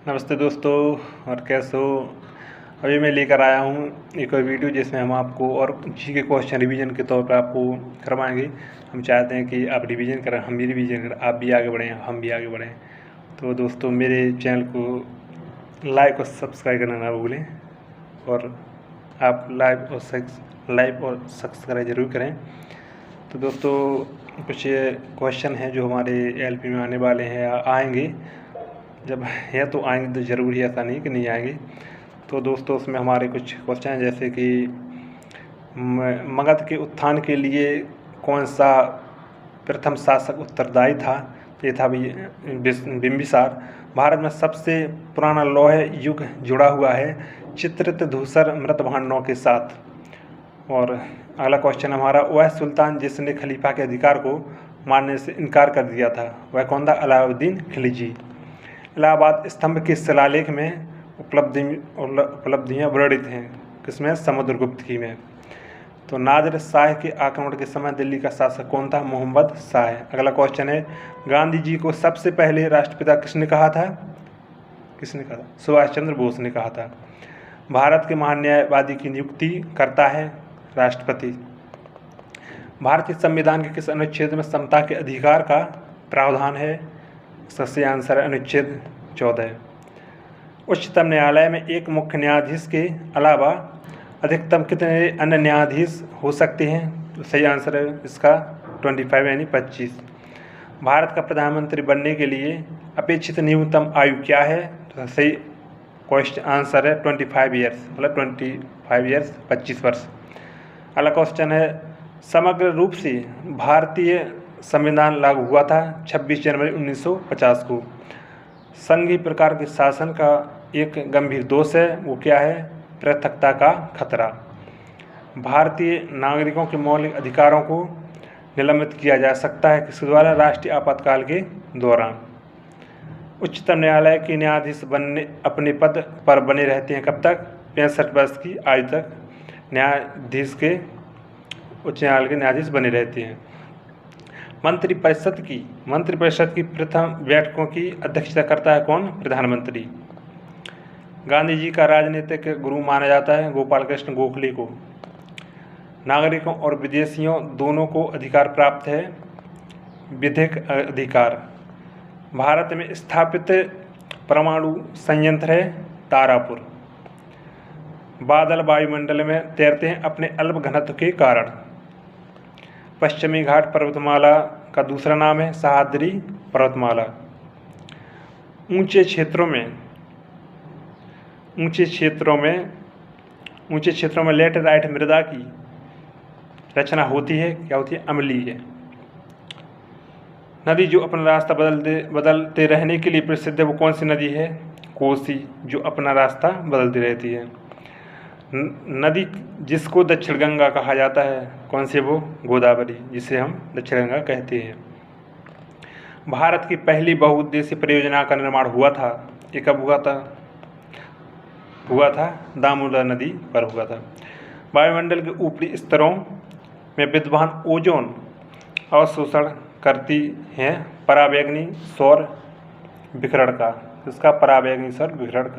नमस्ते दोस्तों। और कैसे हो? अभी मैं लेकर आया हूँ एक और वीडियो जिसमें हम आपको और जी के क्वेश्चन रिवीजन के तौर पर आपको करवाएंगे। हम चाहते हैं कि आप रिवीजन करें, हम भी रिवीजन करें, आप भी आगे बढ़ें, हम भी आगे बढ़ें। तो दोस्तों मेरे चैनल को लाइक और सब्सक्राइब करना ना भूलें, और आप लाइक और सब्सक्राइब ज़रूर करें। तो दोस्तों कुछ क्वेश्चन हैं जो हमारे एलपी में आने वाले हैं या आएंगे। जब है तो आएंगे तो ज़रूर ही, ऐसा नहीं कि नहीं आएंगे। तो दोस्तों उसमें हमारे कुछ क्वेश्चन हैं जैसे कि मगध के उत्थान के लिए कौन सा प्रथम शासक उत्तरदायी था? ये था बिंबिसार। भारत में सबसे पुराना लौह युग जुड़ा हुआ है चित्रित धूसर मृतभांडों के साथ। और अगला क्वेश्चन हमारा, वह सुल्तान जिसने खलीफा के अधिकार को मानने से इनकार कर दिया था वह कौन था? अलाउद्दीन खिलजी। इलाहाबाद स्तंभ के शिलालेख में उपलब्धियाँ वर्णित हैं किसमें? समुद्रगुप्त की में। तो नादिर शाह के आक्रमण के समय दिल्ली का शासक कौन था? मोहम्मद शाह। अगला क्वेश्चन है, गांधी जी को सबसे पहले राष्ट्रपिता किसने कहा था? सुभाष चंद्र बोस ने कहा था। भारत के महान न्यायवादी की नियुक्ति करता है राष्ट्रपति। भारतीय संविधान के किस अनुच्छेद में समता के अधिकार का प्रावधान है? इसका सही आंसर है अनुच्छेद 14। उच्चतम न्यायालय में एक मुख्य न्यायाधीश के अलावा अधिकतम कितने अन्य न्यायाधीश हो सकते हैं? तो सही आंसर है इसका 25 यानी 25। भारत का प्रधानमंत्री बनने के लिए अपेक्षित न्यूनतम आयु क्या है? तो सही क्वेश्चन आंसर है 25 ईयर्स, मतलब 25 ईयर्स 25 वर्ष। अगला क्वेश्चन है, समग्र रूप से भारतीय संविधान लागू हुआ था 26 जनवरी 1950 को। संघीय प्रकार के शासन का एक गंभीर दोष है, वो क्या है? पृथकता का खतरा। भारतीय नागरिकों के मौलिक अधिकारों को निलंबित किया जा सकता है किसके द्वारा? राष्ट्रीय आपातकाल के दौरान। उच्चतम न्यायालय के न्यायाधीश अपने पद पर बने रहते हैं कब तक? 65 वर्ष की आयु तक उच्च न्यायालय के न्यायाधीश बने रहते हैं। मंत्रिपरिषद की प्रथम बैठकों की अध्यक्षता करता है कौन? प्रधानमंत्री। गांधी जी का राजनीतिक गुरु माना जाता है गोपाल कृष्ण गोखले को। नागरिकों और विदेशियों दोनों को अधिकार प्राप्त है विधिक अधिकार। भारत में स्थापित परमाणु संयंत्र है तारापुर। बादल वायुमंडल में तैरते हैं अपने अल्प घनत्व के कारण। पश्चिमी घाट पर्वतमाला का दूसरा नाम है सह्याद्री पर्वतमाला। ऊंचे क्षेत्रों में लेटराइट मृदा की रचना होती है, क्या होती है? अम्लीय। नदी जो अपना रास्ता बदलते रहने के लिए प्रसिद्ध है वो कौन सी नदी है? कोसी, जो अपना रास्ता बदलती रहती है। नदी जिसको दक्षिण गंगा कहा जाता है कौन सी? वो गोदावरी, जिसे हम दक्षिण गंगा कहते हैं। भारत की पहली बहुउद्देशीय परियोजना का निर्माण हुआ था, ये कब हुआ था? दामोदर नदी पर हुआ था। वायुमंडल के ऊपरी स्तरों में विद्यमान ओजोन अवशोषण करती हैं पराबैंगनी सौर विकिरण का। इसका पराबैंगनी सौर विकिरण का